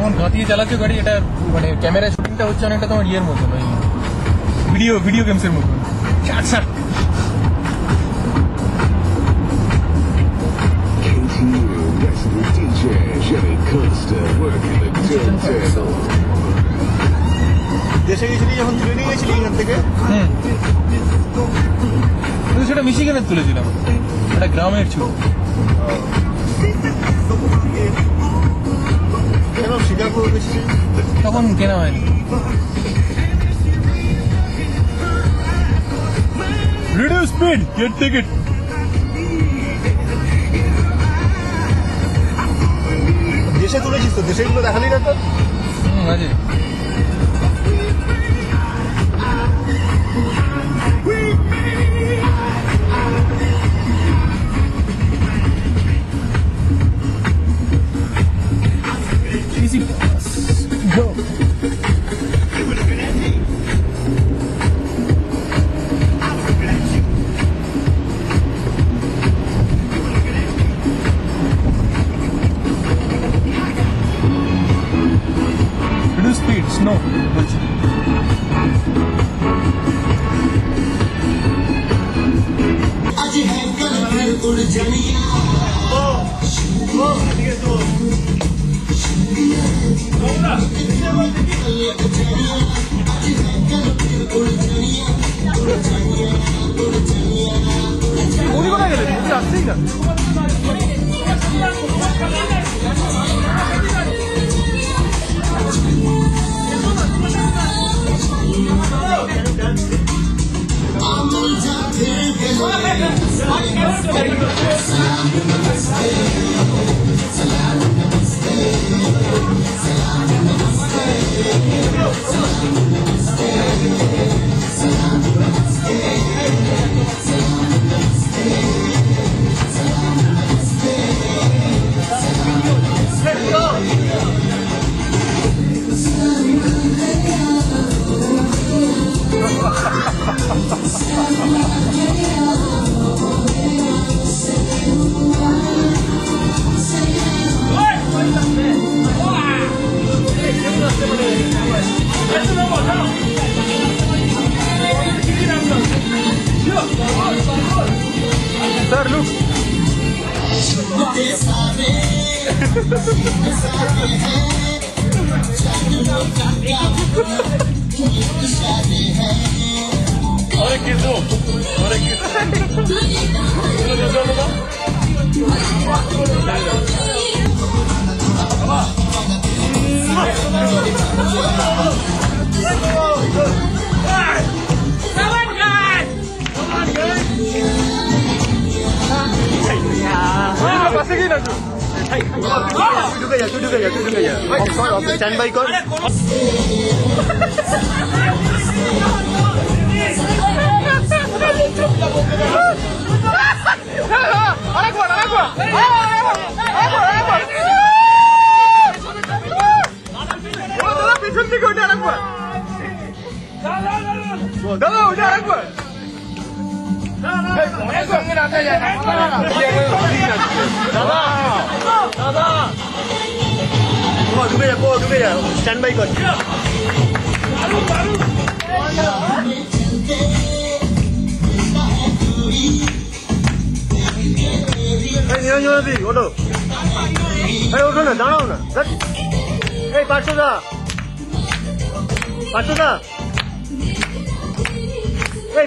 যেমন গাঁতিয়ে চালাচ্ছে গাড়ি, এটা মানে ক্যামেরা শুটিংটা হচ্ছে অনেকটা তোমার ইয়ের মতন, ওই ভিডিও গেমসের মতন। দেশে গেছিলি যখন তুলে নিয়ে গেছিলি এখান থেকে? সেটা মিশিগানে তুলেছিলাম, একটা গ্রামের ছিল। কেন শিকাগো গেছিলি? তখন কেনা হয়নি। Reduce speed, get ticket. দেশে তুলেছিস তো, দেশেগুলো দেখালি না তো? আছে। Easy pass. Go. Reduce speed, snow. উনি কোথায় গেলেন? উনি আসছেই না। Sir, look. Olha que zoom. Olha que তুই ঢুকে যা। স্ট্যান্ড বাই কর। পিছন থেকে ওটা আরেকবার। দাদা ওটা আরেকবার। দাদা ঢুকে যা স্ট্যান্ড বাই কর। নিরঞ্জনদি ওঠো, ওঠো না, দাঁড়াও না। এই পার্থদা, এই পার্থদা, এই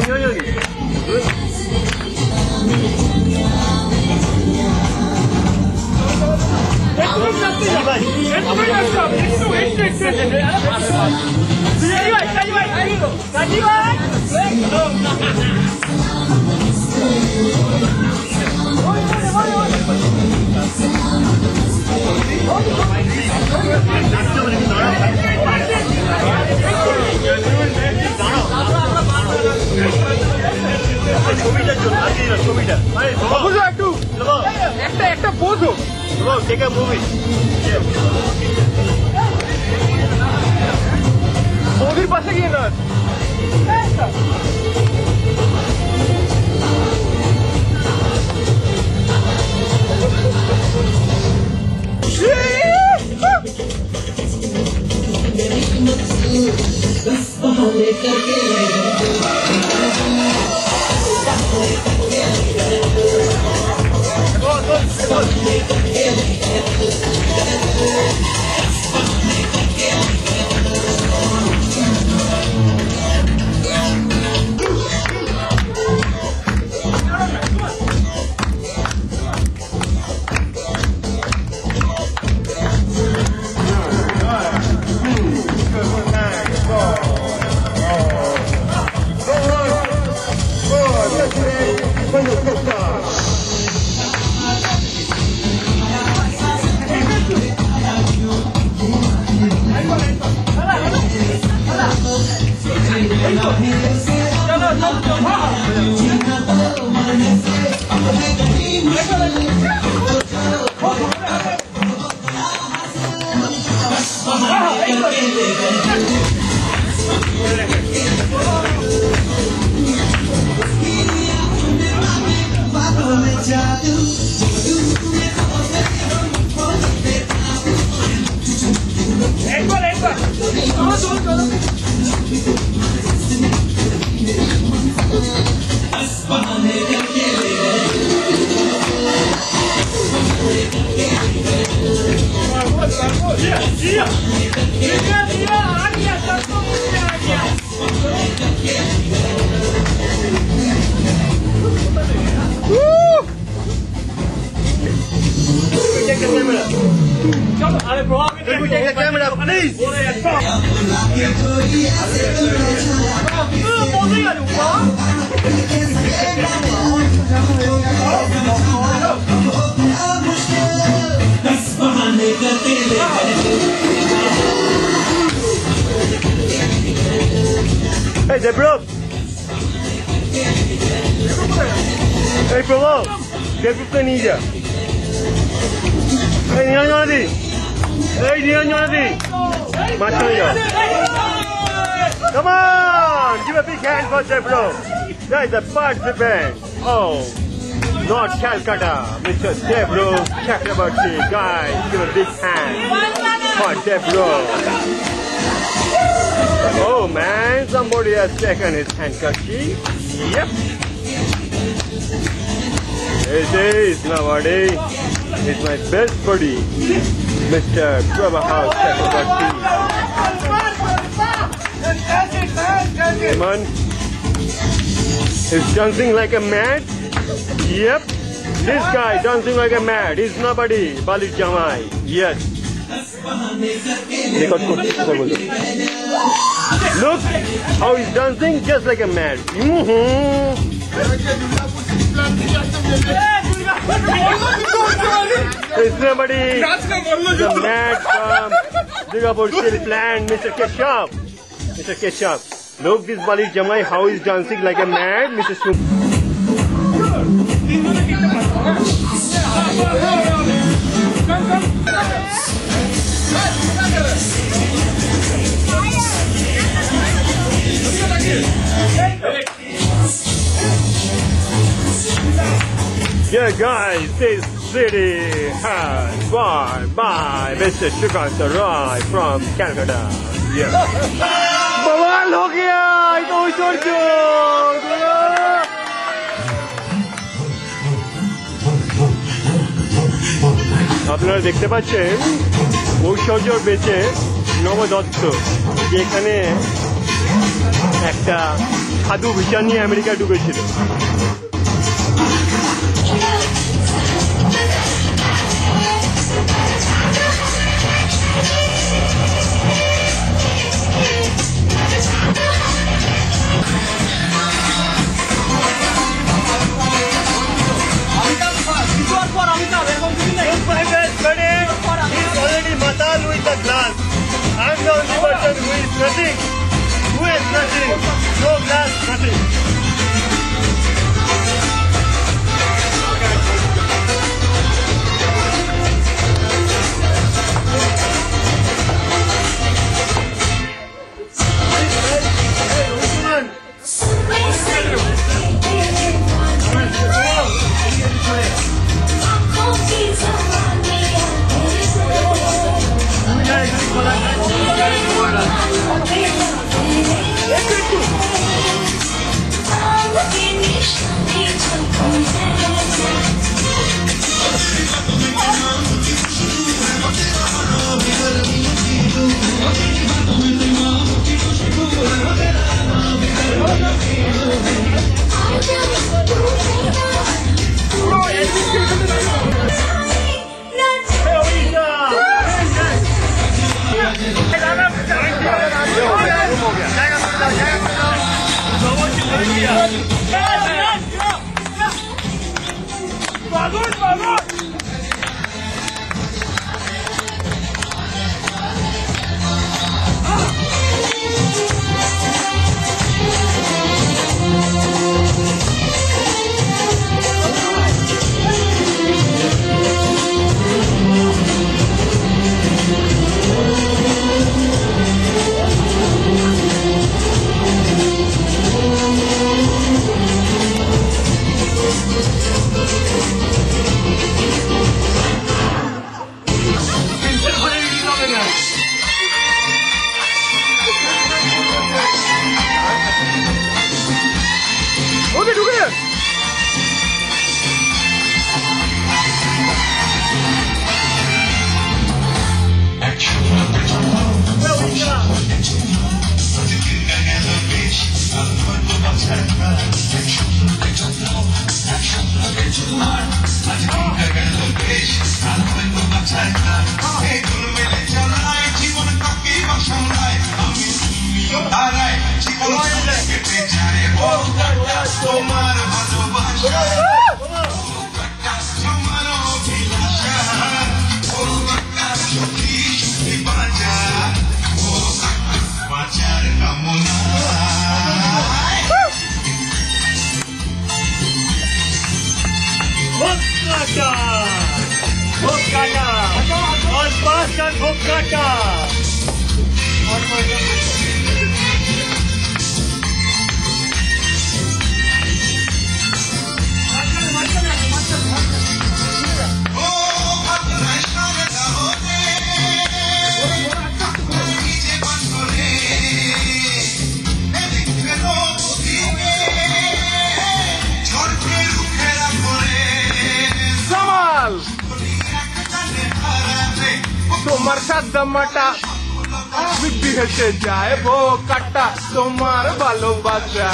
নিরঞ্জনদি ছবিটার জন্য ছবিটা একটু একটা পোজ হোক, টেক আ মুভি। মোদির পাশে গিয়ে না Can we take the camera, please? Hey, Deborah! Hey, Provo! Deborah Ninja! Hey, Nyanadi! Hey, Nyanadi! Machayo! Come on! Give a big hand for Deborah! That is a participant! Oh! North Calcutta! Mr. Deborah Chakrabarti! Guys, give a big hand for Deborah! Oh man, somebody has taken his handkerchief. Yep. This is nobody. It's my best buddy, Mr. Prabhas Chakrabarti. Come on. He's dancing like a mad. Yep. This guy dancing like a mad. He's nobody. Bali Jamai. Yes. Look how he's dancing just like a man. It's somebody, the man from Digapur Steel Plant, Mr. Keshav. Mr. Keshav. Look, this Bali Jamai, how he's dancing like a man, Mr. Snoop. Yeah, guys, this city has won by Mr. Shrikant Rai from Calcutta. Yeah. Bawal ho gaya! Ito Shorjo! আপনারা দেখতে পাচ্ছেন ঐশ্বর্য বেচে নবদত্ত যেখানে একটা সাধু visa নিয়ে America ঢুকেছিল। He's already matal with the glass. I'm the only person who is nothing. Who is nothing? No glass, nothing. Let's Mr. Bokata. তোমার সাদামাটা বিক্রি হেসে যায় বো কাটা তোমার ভালোবাসা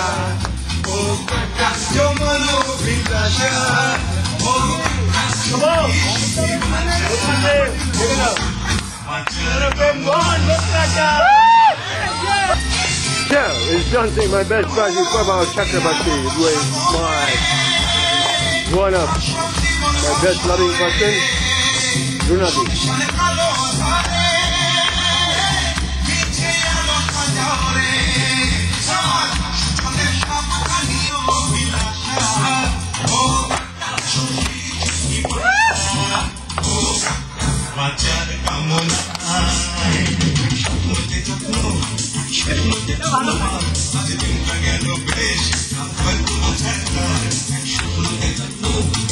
ও কাটা জমানো বিদাসা Yeah, it's dancing my best buddy Prabha Chakrabarti with one of my best loving person, Runadi.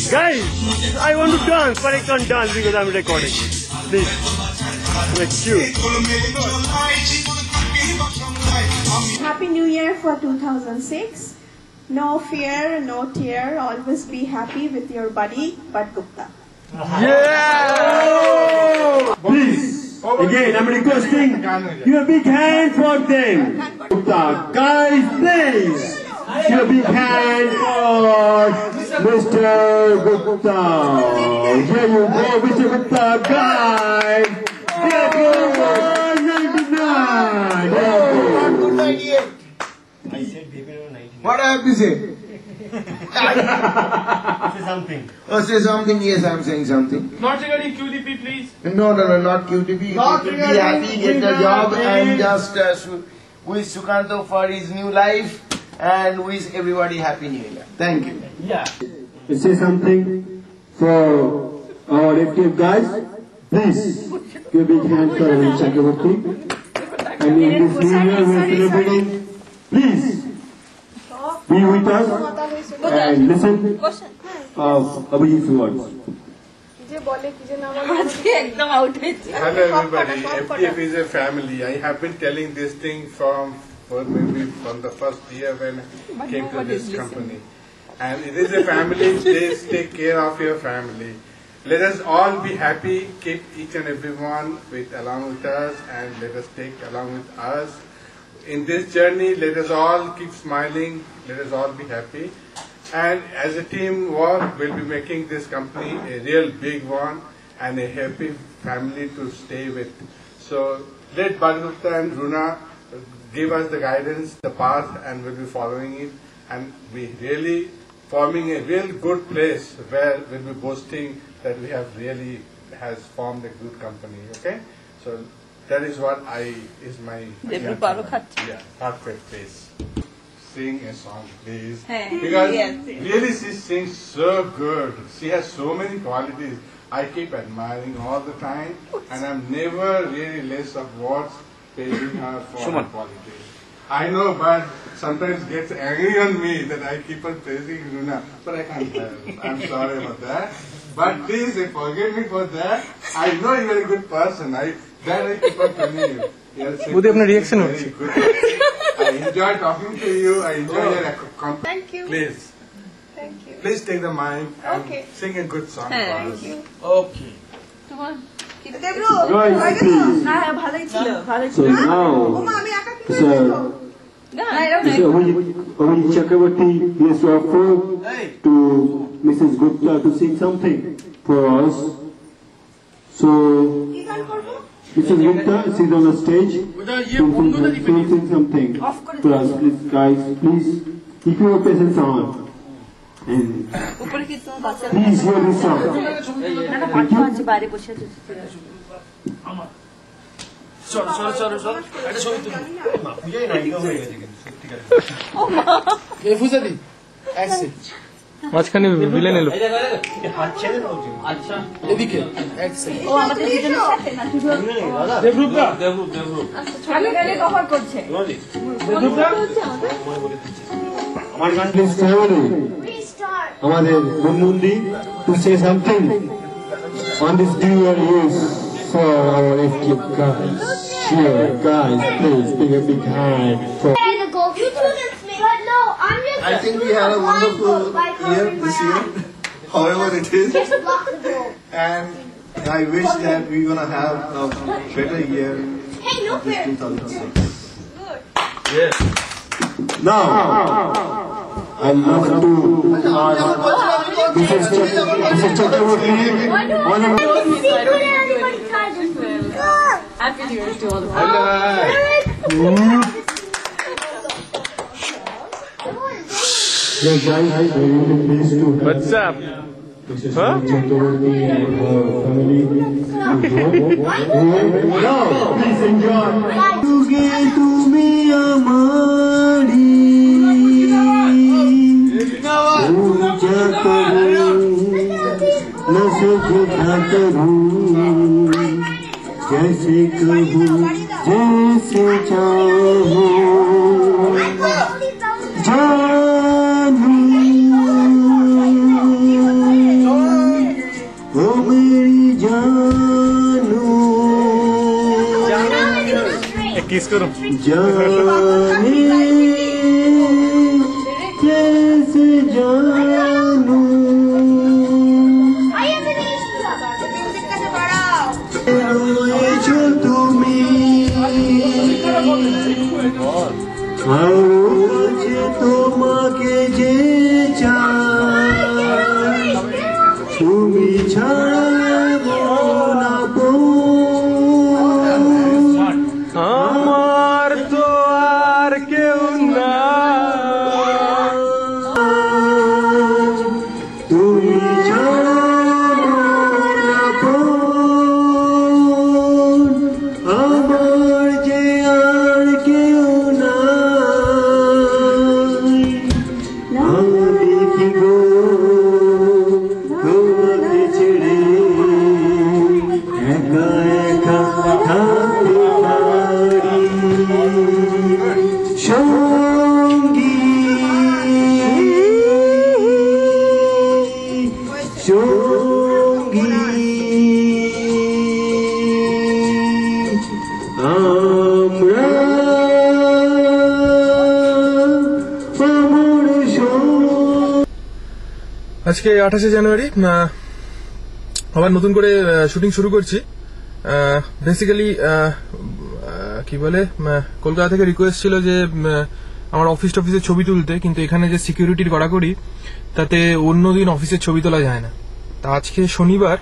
Guys, I want to dance, but I can't dance because I'm recording. Please, let's cute. Happy New Year for 2006. No fear, no tear. Always be happy with your buddy, Bud Gupta. Please, again, I'm requesting give a big hand for them. Guys, please, give a big hand for Mr. Gupta. Here you go, Mr. Gupta, guys. There you go, 99. What I have to say? Say something. Oh, say something. Yes, I'm saying something. Not regarding QDP, please. No, not QTP. Not Be regarding happy, get a QTP, job, please. and just wish Sukanto for his new life and wish everybody Happy New Year. Thank you. Say something for our active guys. Please give a big hand for Arun Chakrabarti. And in this new year we're celebrating. Please be with us and listen of Abhijit's words. Hello everybody, FTF is a family. I have been telling this thing from the first year when I came to this company. And it is a family, please take care of your family. Let us all be happy, keep each and everyone along with us, and let us take along with us. In this journey, let us all keep smiling, let us all be happy. And as a team work, we'll be making this company a real big one and a happy family to stay with. So let Bud Gupta and Runa give us the guidance, the path, and we'll be following it. And we really forming a real good place where we'll be boasting that we have really has formed a good company. Okay, so that is what is my perfect place. Sing a song, please, because really she sings so good. She has so many qualities. I keep admiring all the time, and I'm never really less of words praising her for her qualities. I know, but sometimes gets angry on me that I keep on praising Runa, but I can't help. I'm sorry about that. But please forgive me for that. I know you're a good person. I keep on telling you. वो अपना reaction very good. I enjoy talking to you. I enjoy your company. Thank you. Please, Thank you. please take the mic and Okay. sing a good song for us. Thank you. Okay. Guys, please. So now, Mr. Abhijit Chakrabarti is to offer to Mrs. Gupta to sing something for us. So, Mrs. Gupta, she's on the stage. She'll sing something for us. Please, guys, please keep your presence on. And please hear this song. Thank you. Fusa di. Exit. মাঝখানে villain এলো। এদিকে ও আমাদের দুজনের সাথে না শুধু আমি গানে কভার করছে আমার গান প্লিজ আমাদের মুন্ডি to say something on this New Year use for our FKIP guys. Sure, guys, please give a big hand for. I think we had a wonderful year this year, however it is, and I wish that we're gonna have a better year this 2006. Yes. Now, I love to Mrs. Chakraborty. Happy New Year to all of us. Yeah, guys, very pleased to have What's up? Mrs. Chakraborty and her family. Now, please enjoy. তুমি আমারি पूजा करूं न सजदा करूं जैसे कहूं जैसे चाहूं जानू ओ मेरी जानू किस करो जाने कैसे जानू রয়েছো তুমি আর কাছে তোমাকে যে চাই তুমি ছাড়া না আমার তো আর কেউ না তুমি ছাড়া না আমার যে আর কেউ নাই আমি কি গো তোমাকে ছেড়ে একা একা থাকতে পারি সঙ্গী সঙ্গী আমরা অমর আজকে 28শে জানুয়ারি আবার নতুন করে শুটিং শুরু করছি। বেসিক্যালি কি বলে কলকাতা থেকে রিকোয়েস্ট ছিল যে আমার অফিসের ছবি তুলতে, কিন্তু এখানে যে সিকিউরিটির কড়াকড়ি তাতে অন্যদিন অফিসের ছবি তোলা যায় না। তা আজকে শনিবার,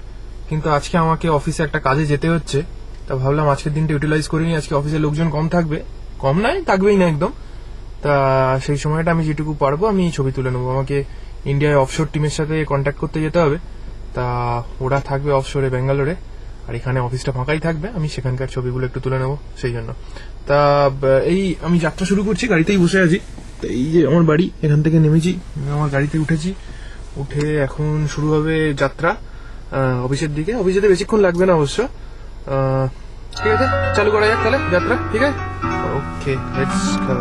কিন্তু আজকে আমাকে অফিসে একটা কাজে যেতে হচ্ছে। তা ভাবলাম আজকের দিনটা ইউটিলাইজ করিনি, আজকে অফিসে লোকজন কম থাকবে, কম নয় থাকবেই না একদম। তা সেই সময়টা আমি যেটুকু পারবো আমি ছবি তুলে নেবো। আমাকে ইন্ডিয়ায় অফশোর টিমের সাথে কন্ট্যাক্ট করতে যেতে হবে। তা ওরা থাকবে অফশোরে ব্যাঙ্গালোরে, আর এখানে অফিসটা ফাঁকাই থাকবে, আমি সেখানকার ছবিগুলো একটু তুলে নেবো সেই জন্য। তা এই আমি যাত্রা শুরু করছি, গাড়িতেই বসে আছি। তো এই যে আমার বাড়ি, এখান থেকে নেমেছি, আমার গাড়িতে উঠেছি, উঠে এখন শুরু হবে যাত্রা অফিসের দিকে। অফিসে বেশিক্ষণ লাগবে না অবশ্য। ঠিক আছে, চালু করা যাক তাহলে যাত্রা। ঠিক আছে, ওকে, লেটস গো।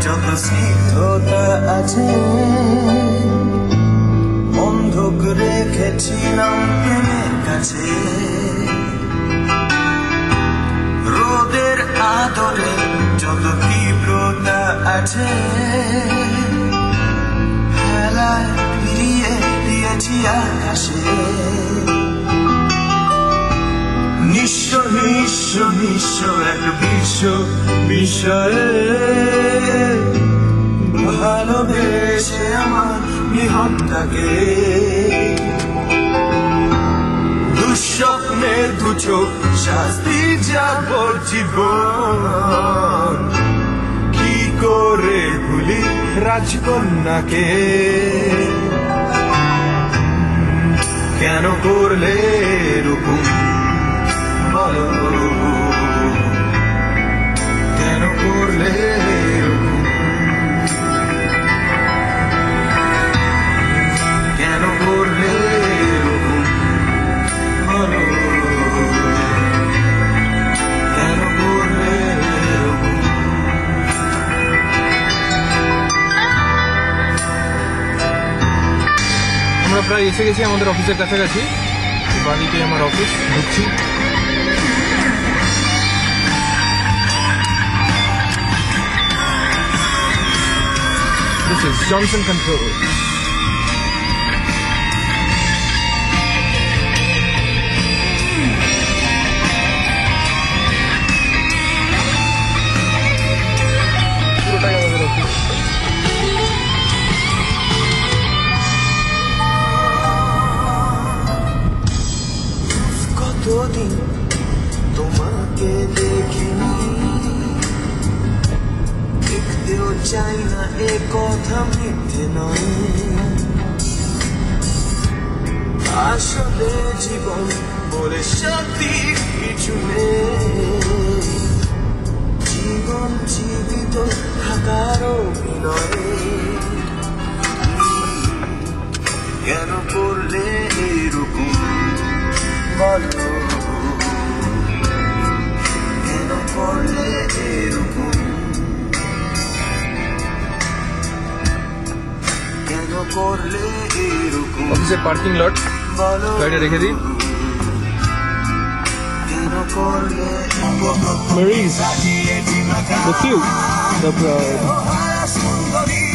যত স্নিগ্ধতা আছে বন্ধুক রেখেছিলাম প্রেমের কাছে, রোদের আদরে যত তীব্রতা আছে খেলায় ফিরিয়ে দিয়েছি আকাশে। নিঃস্ব নিঃস্ব এক বিষয়ে ভালোবেসে আমার নিহতটাকে দুঃস্বপ্নের দুচোখ শাস্তি যাবর জীবন কি করে ভুলি রাজকন্যাকে কেন করলে রূপম বলো কেন করলে রূপম কেন করলে রূপম বলো কেন করলে রূপম আমরা প্রায় এসে গেছি আমাদের অফিসের কাছাকাছি বাড়িতে আমার অফিস ঢুকছি This is Johnson Control. পুরোটাই আমাদের অফিস কতদিন তোমাকে দেখিনি দেখতেও চাই না এ কথা মিথ্যে নয় আসলে জীবন বলে সত্যি কিছু নেই জীবন জীবিত থাকার অভিনয় কেন করলে এরকম বলো কেন করলে এরকম কেন করলে এরকম অফিসের পার্কিং লট বলো গাড়িটা রেখে দিই কেন করলে Maurice, the few, the